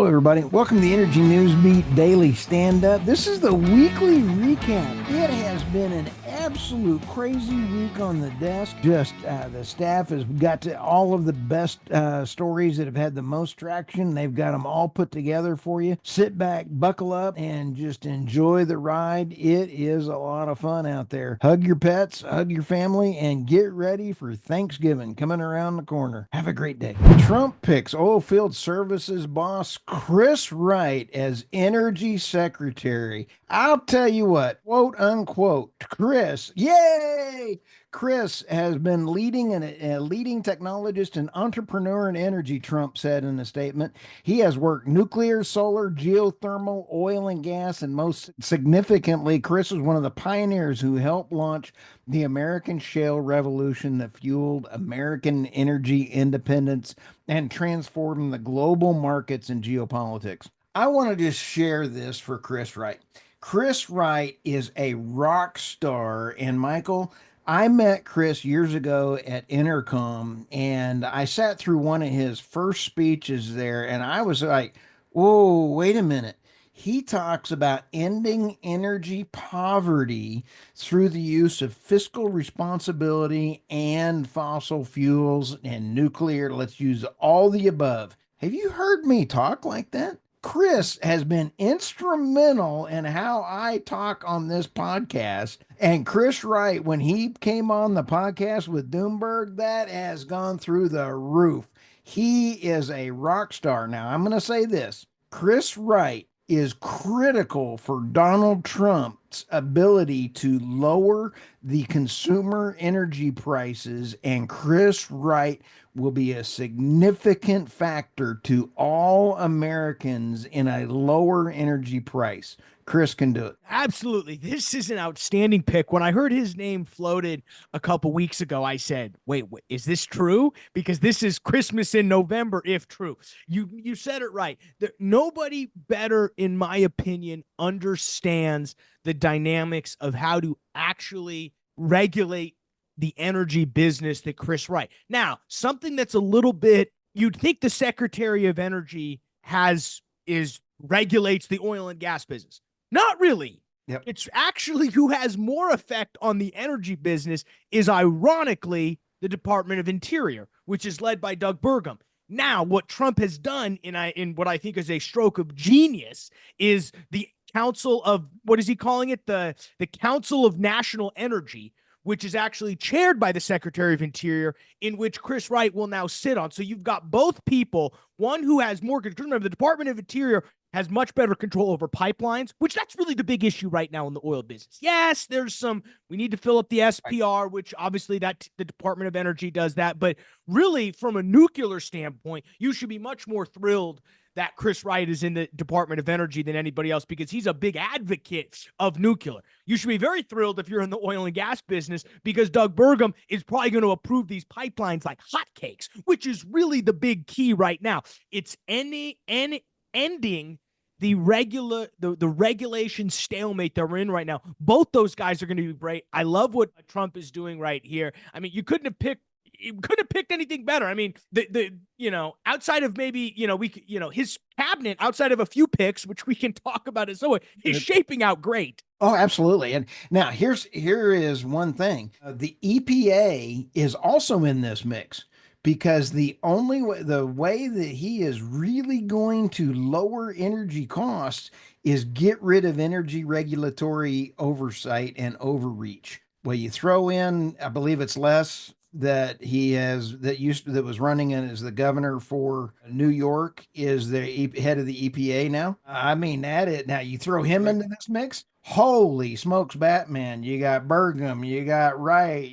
everybody. Welcome to the Energy News Beat Daily Stand-Up. This is the weekly recap. It has been an absolute crazy week on the desk. The staff has got to all of the best stories that have had the most traction. They've got them all put together for you. Sit back, buckle up, and just enjoy the ride. It is a lot of fun out there. Hug your pets, hug your family, and get ready for Thanksgiving coming around the corner. Have a great day. Trump picks oilfield services boss Chris Wright as Energy Secretary. I'll tell you what, quote unquote, Chris, yay! Chris has been a leading technologist and entrepreneur in energy, Trump said in a statement. He has worked nuclear, solar, geothermal, oil and gas, and most significantly, Chris was one of the pioneers who helped launch the American shale revolution that fueled American energy independence and transformed the global markets and geopolitics. I want to just share this for Chris Wright. Chris Wright is a rock star, and Michael, I met Chris years ago at Intercom, and I sat through one of his first speeches there, and I was like, whoa, wait a minute. He talks about ending energy poverty through the use of fiscal responsibility and fossil fuels and nuclear. Let's use all the above. Have you heard me talk like that? Chris has been instrumental in how I talk on this podcast. And Chris Wright, when he came on the podcast with Doomberg, that has gone through the roof. He is a rock star. Now, I'm going to say this. Chris Wright is critical for Donald Trump's ability to lower the consumer energy prices, and Chris Wright will be a significant factor to all Americans in a lower energy price. Chris can do it. Absolutely. This is an outstanding pick. When I heard his name floated a couple weeks ago, I said, wait, is this true? Because this is Christmas in November, if true. You said it right. Nobody better, in my opinion, understands the dynamics of how to actually regulate the energy business that Chris Wright. Now, something that's a little bit, you'd think the Secretary of Energy regulates the oil and gas business. Not really. Yep. It's actually who has more effect on the energy business is ironically the Department of Interior, which is led by Doug Burgum. Now, what Trump has done in what I think is a stroke of genius is the Council of, what is he calling it? The Council of National Energy, which is actually chaired by the Secretary of Interior, in which Chris Wright will now sit on. So you've got both people, one who has more control. Remember, the Department of Interior has much better control over pipelines, which that's really the big issue right now in the oil business. Yes, we need to fill up the SPR, which obviously the Department of Energy does that. But really, from a nuclear standpoint, you should be much more thrilled that Chris Wright is in the Department of Energy than anybody else, because he's a big advocate of nuclear. You should be very thrilled if you're in the oil and gas business, because Doug Burgum is probably going to approve these pipelines like hotcakes, which is really the big key right now. It's ending the regulation stalemate that we're in right now. Both those guys are going to be great. I love what Trump is doing right here. I mean, you couldn't have picked anything better. I mean, outside of maybe, his cabinet, outside of a few picks, which we can talk about is shaping out great. Oh, absolutely. And now here is one thing. The EPA is also in this mix, because the way that he is really going to lower energy costs is get rid of energy regulatory oversight and overreach. Well, you throw in, I believe it's Les that that was running as the governor for New York, is the head of the EPA now. I mean, now you throw him into this mix. Holy smokes, Batman. You got Burgum, you got Wright,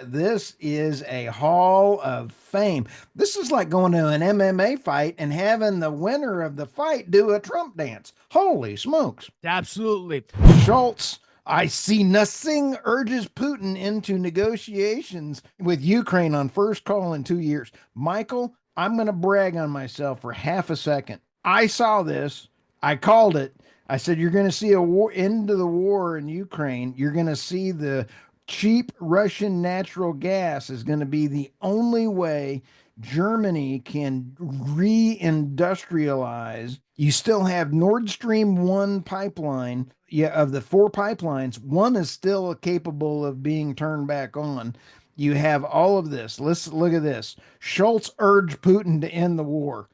this is a hall of fame. This is like going to an MMA fight and having the winner of the fight do a Trump dance. Holy smokes. Absolutely. Scholz, I see nothing, urges Putin into negotiations with Ukraine on first call in 2 years. Michael, I'm going to brag on myself for half a second. I saw this. I called it. I said, you're going to see end of the war in Ukraine. You're going to see the cheap Russian natural gas is going to be the only way Germany can reindustrialize. You still have Nord Stream 1 pipeline. Yeah, of the four pipelines, one is still capable of being turned back on. You have all of this. Let's look at this. Scholz urged Putin to end the war.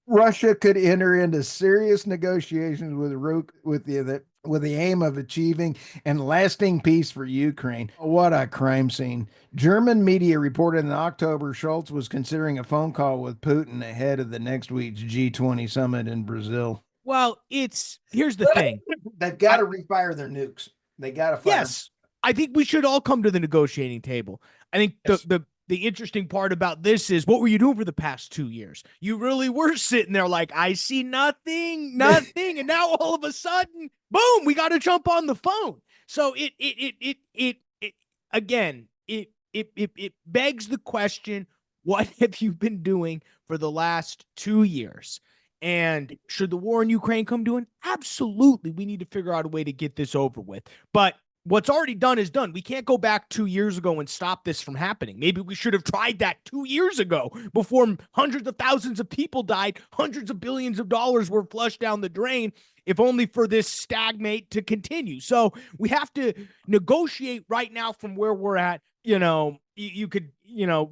Russia could enter into serious negotiations with the aim of achieving and lasting peace for Ukraine. What a crime scene. German media reported in October Scholz was considering a phone call with Putin ahead of the next week's G20 summit in Brazil. Well, here's the thing. They've got to refire their nukes. They got to fire. Yes, I think we should all come to the negotiating table. I think the interesting part about this is, what were you doing for the past 2 years? You really were sitting there like, I see nothing, and now all of a sudden, boom, we got to jump on the phone. So it begs the question: what have you been doing for the last 2 years? And should the war in Ukraine come to an? Absolutely, we need to figure out a way to get this over with. But what's already done is done. We can't go back 2 years ago and stop this from happening. Maybe we should have tried that 2 years ago before hundreds of thousands of people died, hundreds of billions of dollars were flushed down the drain, if only for this stagnate to continue. So we have to negotiate right now from where we're at. You could,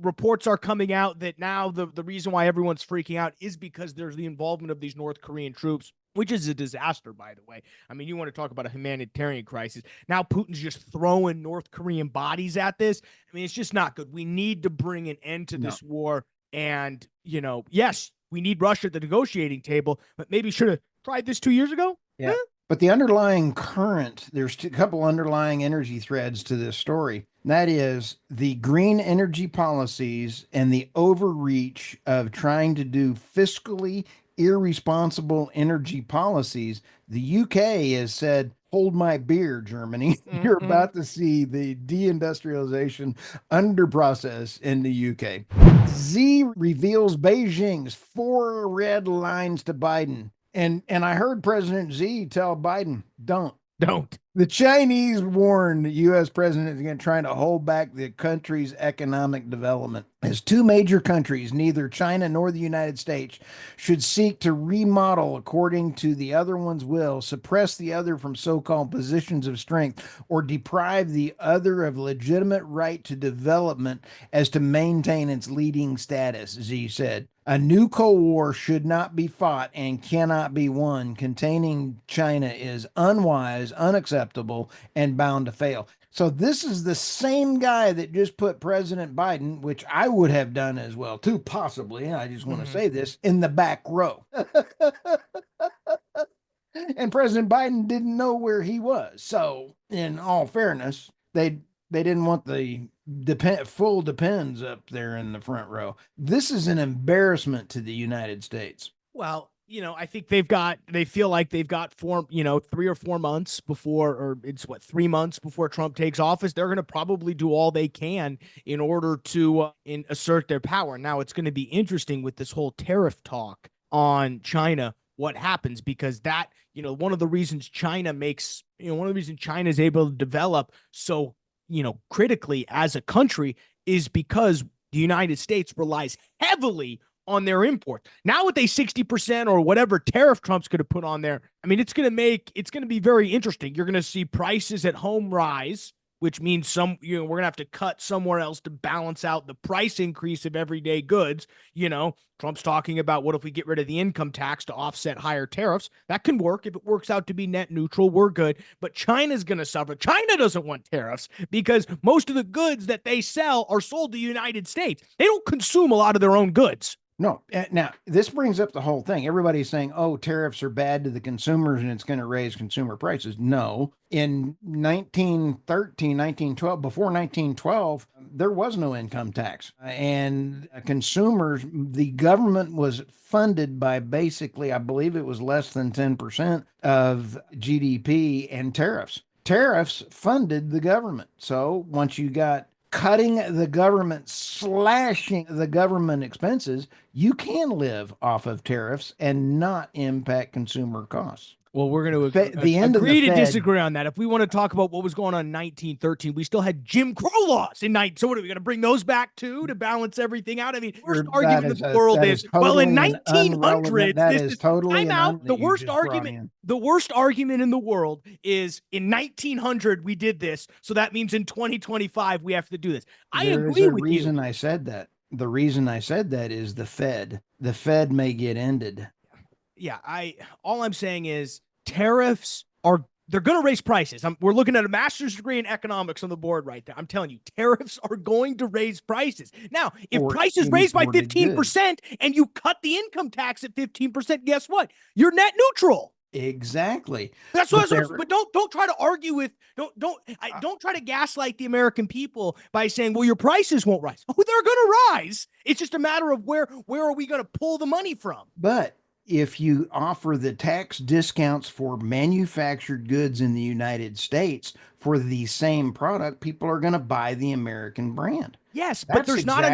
reports are coming out that now the reason why everyone's freaking out is because there's the involvement of these North Korean troops, which is a disaster, by the way. I mean, you want to talk about a humanitarian crisis. Now Putin's just throwing North Korean bodies at this. I mean, it's just not good. We need to bring an end to this war. And, yes, we need Russia at the negotiating table, but maybe should have tried this 2 years ago. Yeah. But the underlying current, there's a couple underlying energy threads to this story. That is the green energy policies and the overreach of trying to do fiscally irresponsible energy policies. The UK has said, hold my beer, Germany. You're about to see the deindustrialization under process in the UK. Z reveals Beijing's 4 red lines to Biden. And I heard President Xi tell Biden, don't. The Chinese warned the U.S. president against trying to hold back the country's economic development. As two major countries, neither China nor the United States, should seek to remodel according to the other one's will, suppress the other from so-called positions of strength, or deprive the other of legitimate right to development as to maintain its leading status, Xi said. A new Cold War should not be fought and cannot be won. Containing China is unwise, unacceptable, and bound to fail. So this is the same guy that just put President Biden, which I would have done as well too, possibly, I just want to say this, in the back row. And President Biden didn't know where he was. So in all fairness, they didn't want the full depends up there in the front row. This is an embarrassment to the United States. Well, I think they feel like they've got 3 or 4 months before, or it's 3 months before Trump takes office. They're going to probably do all they can in order to assert their power. Now, it's going to be interesting with this whole tariff talk on China, what happens, because that, one of the reasons China is able to develop so critically as a country is because the United States relies heavily on their imports. Now with a 60% or whatever tariff Trump's going to put on there, I mean, it's going to be very interesting. You're going to see prices at home rise, which means we're going to have to cut somewhere else to balance out the price increase of everyday goods. Trump's talking about, what if we get rid of the income tax to offset higher tariffs? That can work. If it works out to be net neutral, we're good. But China's going to suffer. China doesn't want tariffs because most of the goods that they sell are sold to the United States. They don't consume a lot of their own goods. No. Now, this brings up the whole thing. Everybody's saying, oh, tariffs are bad to the consumers and it's going to raise consumer prices. No. In 1912, before 1912, there was no income tax. And consumers, the government was funded by basically, I believe it was less than 10% of GDP and tariffs. Tariffs funded the government. So once you got cutting the government, slashing the government expenses, you can live off of tariffs and not impact consumer costs. Well, we're going to The end of the agree to Fed, disagree on that. If we want to talk about what was going on in 1913, we still had Jim Crow laws in 19. So what are we going to bring those back too to balance everything out? I mean, worst argument in the world is, well, in totally an 1900s, that this is is totally time an out. The that you worst just brought argument, in. the worst argument in the world is in 1900 we did this, so that means in 2025 we have to do this. I There is agree a with you. reason I said that. The reason I said that is the Fed. The Fed may get ended. Yeah, all I'm saying is tariffs are they're going to raise prices. We're looking at a master's degree in economics on the board right there. I'm telling you, tariffs are going to raise prices. Now, if For prices raise by imported 15% and you cut the income tax at 15%, guess what? You're net neutral. Exactly. That's what. But don't try to argue with don't try to gaslight the American people by saying, well, your prices won't rise. Oh, they're going to rise. It's just a matter of where are we going to pull the money from? But if you offer the tax discounts for manufactured goods in the United States for the same product, people are going to buy the American brand. Yes, but there's not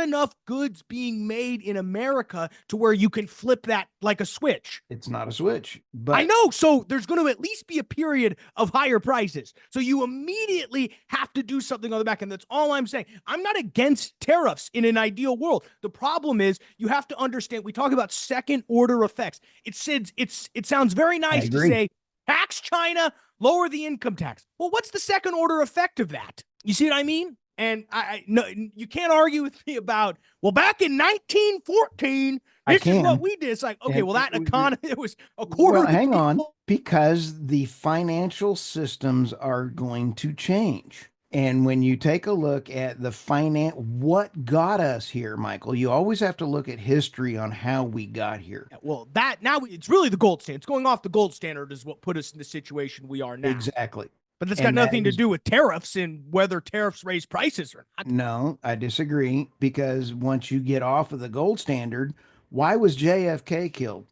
enough goods being made in America to where you can flip that like a switch. It's not a switch. But I know, so there's going to at least be a period of higher prices. So you immediately have to do something on the back end. That's all I'm saying. I'm not against tariffs in an ideal world. The problem is you have to understand, we talk about second order effects. It sounds very nice to say tax China, lower the income tax. Well, what's the second order effect of that? You see what I mean? And no, you can't argue with me about, well, back in 1914, this is what we did. It's like, okay, well, that economy, it was a quarter. Well, hang on, because the financial systems are going to change. And when you take a look at what got us here, Michael, you always have to look at history on how we got here. Well, now it's really the gold standard. It's going off the gold standard is what put us in the situation we are now. Exactly. But that's got nothing to do with tariffs and whether tariffs raise prices or not. No, I disagree, because once you get off of the gold standard, why was JFK killed?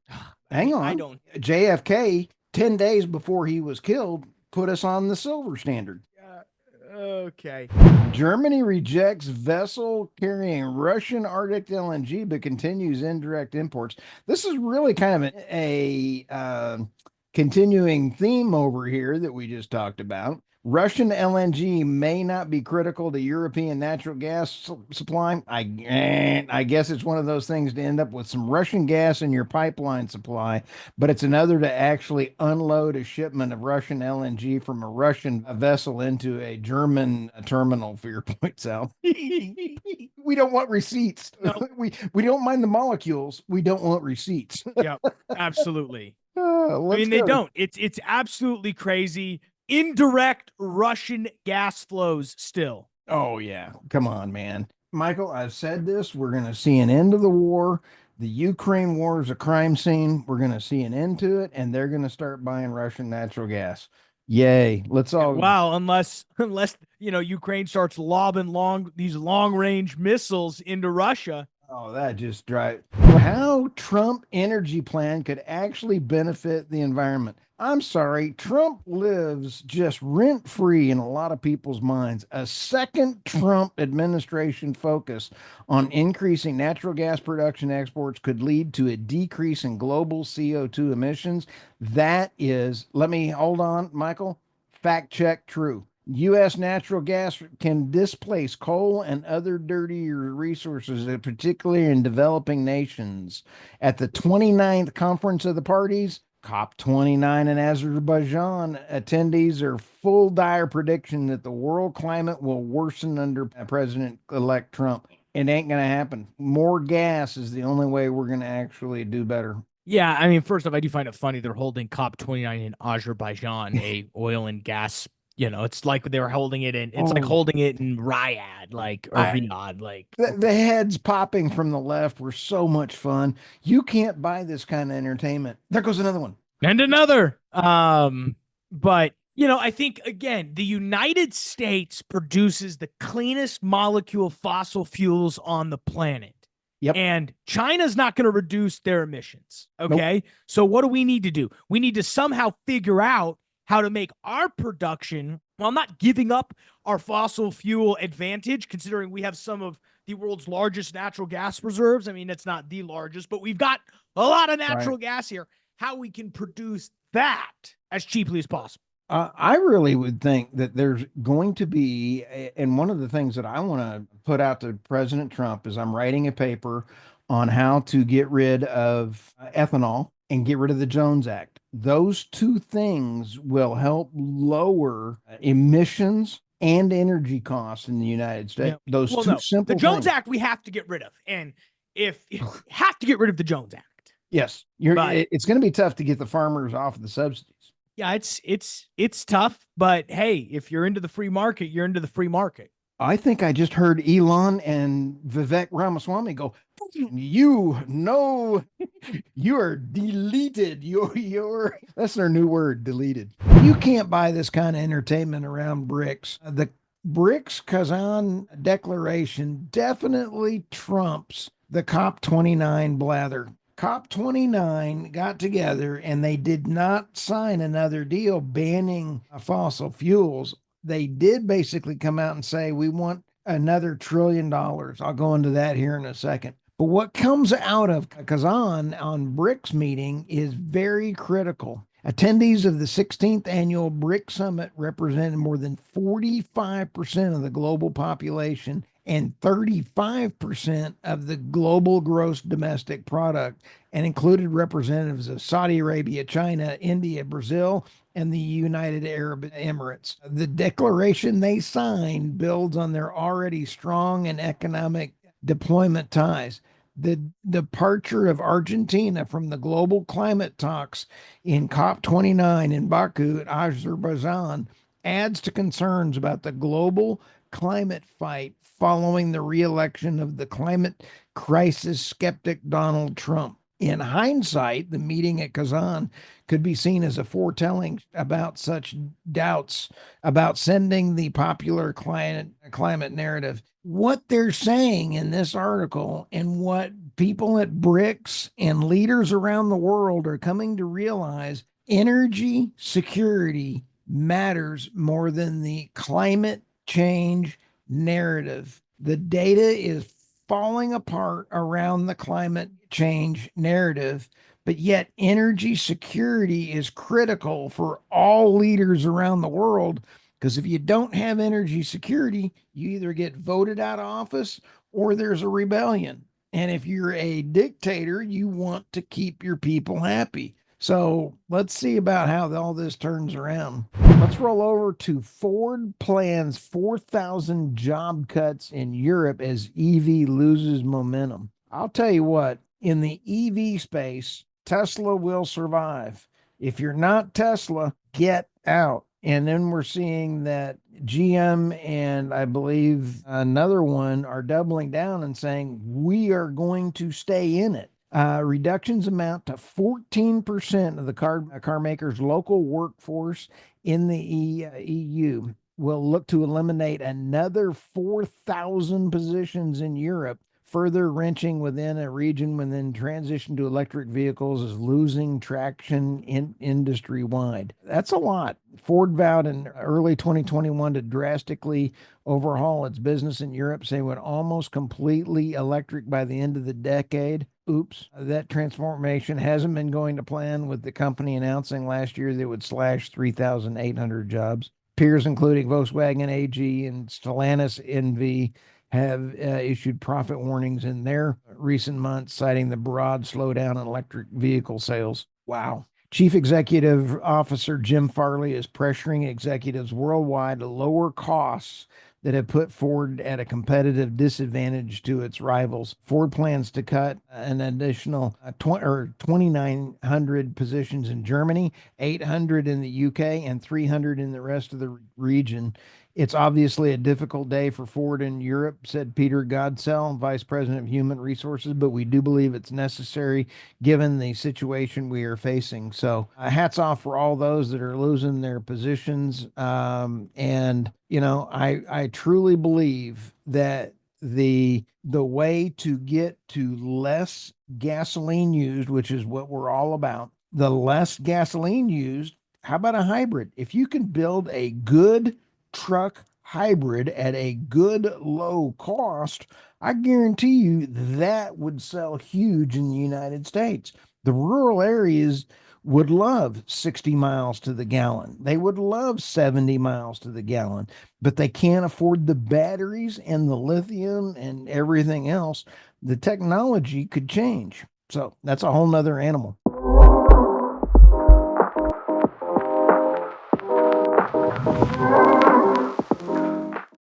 Hang on. JFK, 10 days before he was killed, put us on the silver standard. Okay. Germany rejects vessel carrying Russian Arctic LNG but continues indirect imports. This is really kind of a continuing theme over here that we just talked about. Russian LNG may not be critical to European natural gas supply. I guess it's one of those things to end up with some Russian gas in your pipeline supply, but it's another to actually unload a shipment of Russian LNG from a Russian vessel into a German terminal, for your point, Sal. We don't want receipts. No. We don't mind the molecules. We don't want receipts. Yeah, absolutely. I mean, they don't. It's absolutely crazy. Indirect Russian gas flows still. Oh, yeah. Come on, man. Michael, I've said this. We're going to see an end to the war. The Ukraine war is a crime scene. We're going to see an end to it, and they're going to start buying Russian natural gas. Yay. Let's all. Wow. Unless, Ukraine starts lobbing these long-range missiles into Russia. Oh, that just drives. How Trump energy plan could actually benefit the environment. I'm sorry, Trump lives just rent-free in a lot of people's minds. A second Trump administration focus on increasing natural gas production exports could lead to a decrease in global CO2 emissions. That is, let me hold on, Michael. Fact check true. U.S. natural gas can displace coal and other dirtier resources, particularly in developing nations. At the 29th Conference of the Parties, COP29 in Azerbaijan, attendees are full dire prediction that the world climate will worsen under President-elect Trump. It ain't going to happen. More gas is the only way we're going to actually do better. Yeah, I mean, first off, I do find it funny they're holding COP29 in Azerbaijan, a oil and gas. It's like they were holding it in. It's like holding it in Riyadh, Riyadh. The heads popping from the left were so much fun. You can't buy this kind of entertainment. There goes another one. And another. But I think again, the United States produces the cleanest molecule fossil fuels on the planet. Yep. And China's not going to reduce their emissions. Okay. Nope. So what do we need to do? We need to somehow figure out how to make our production, while not giving up our fossil fuel advantage, considering we have some of the world's largest natural gas reserves. I mean, it's not the largest, but we've got a lot of natural gas here. how we can produce that as cheaply as possible. I really would think that there's going to be, and one of the things that I want to put out to President Trump is I'm writing a paper on how to get rid of ethanol and get rid of the Jones Act. Those two things will help lower emissions and energy costs in the United States. Yeah. Those two simple The Jones things. Act we have to get rid of, and if have to get rid of the Jones Act. Yes, it's going to be tough to get the farmers off of the subsidies. Yeah, it's tough, but hey, if you're into the free market, you're into the free market. I think I just heard Elon and Vivek Ramaswamy go, you know, you are deleted. You're that's their new word, deleted. You can't buy this kind of entertainment around BRICS. The BRICS Kazan declaration definitely trumps the COP29 blather. COP29 got together and they did not sign another deal banning fossil fuels. They did basically come out and say, we want another $1 trillion. I'll go into that here in a second. But what comes out of Kazan on BRICS meeting is very critical. Attendees of the 16th annual BRICS summit represented more than 45% of the global population and 35% of the global gross domestic product, and included representatives of Saudi Arabia, China, India, Brazil, and the United Arab Emirates. The declaration they signed builds on their already strong and economic deployment ties. The departure of Argentina from the global climate talks in COP29 in Baku, Azerbaijan, adds to concerns about the global climate fight following the re-election of the climate crisis skeptic Donald Trump. In hindsight, the meeting at Kazan could be seen as a foretelling about such doubts about sending the popular climate narrative. What they're saying in this article and what people at BRICS and leaders around the world are coming to realize, energy security matters more than the climate change narrative. The data is falling apart around the climate change narrative, but yet energy security is critical for all leaders around the world, because if you don't have energy security, you either get voted out of office or there's a rebellion. And if you're a dictator, you want to keep your people happy. So let's see about how all this turns around. Let's roll over to Ford plans 4,000 job cuts in Europe as EV loses momentum. I'll tell you what, in the EV space, Tesla will survive. If you're not Tesla, get out. And then we're seeing that GM and I believe another one are doubling down and saying, we are going to stay in it. Reductions amount to 14% of the car makers' local workforce in the EU. Will look to eliminate another 4,000 positions in Europe, further wrenching within a region within transition to electric vehicles is losing traction industry-wide. That's a lot. Ford vowed in early 2021 to drastically overhaul its business in Europe, saying it would almost completely electric by the end of the decade. Oops, that transformation hasn't been going to plan, with the company announcing last year that it would slash 3,800 jobs. Peers, including Volkswagen AG and Stellantis NV, have issued profit warnings in their recent months, citing the broad slowdown in electric vehicle sales. Wow. Chief Executive Officer Jim Farley is pressuring executives worldwide to lower costs that have put Ford at a competitive disadvantage to its rivals. Ford plans to cut an additional 2,900 positions in Germany, 800 in the UK, and 300 in the rest of the region. It's obviously a difficult day for Ford in Europe, said Peter Godsell, Vice President of Human Resources, but we do believe it's necessary given the situation we are facing. So hats off for all those that are losing their positions. And, you know, I truly believe that the way to get to less gasoline used, which is what we're all about, the less gasoline used, how about a hybrid? If you can build a good truck hybrid at a good low cost, I guarantee you that would sell huge in the United States. The rural areas would love 60 miles to the gallon. They would love 70 miles to the gallon, but they can't afford the batteries and the lithium and everything else. The technology could change. So that's a whole nother animal.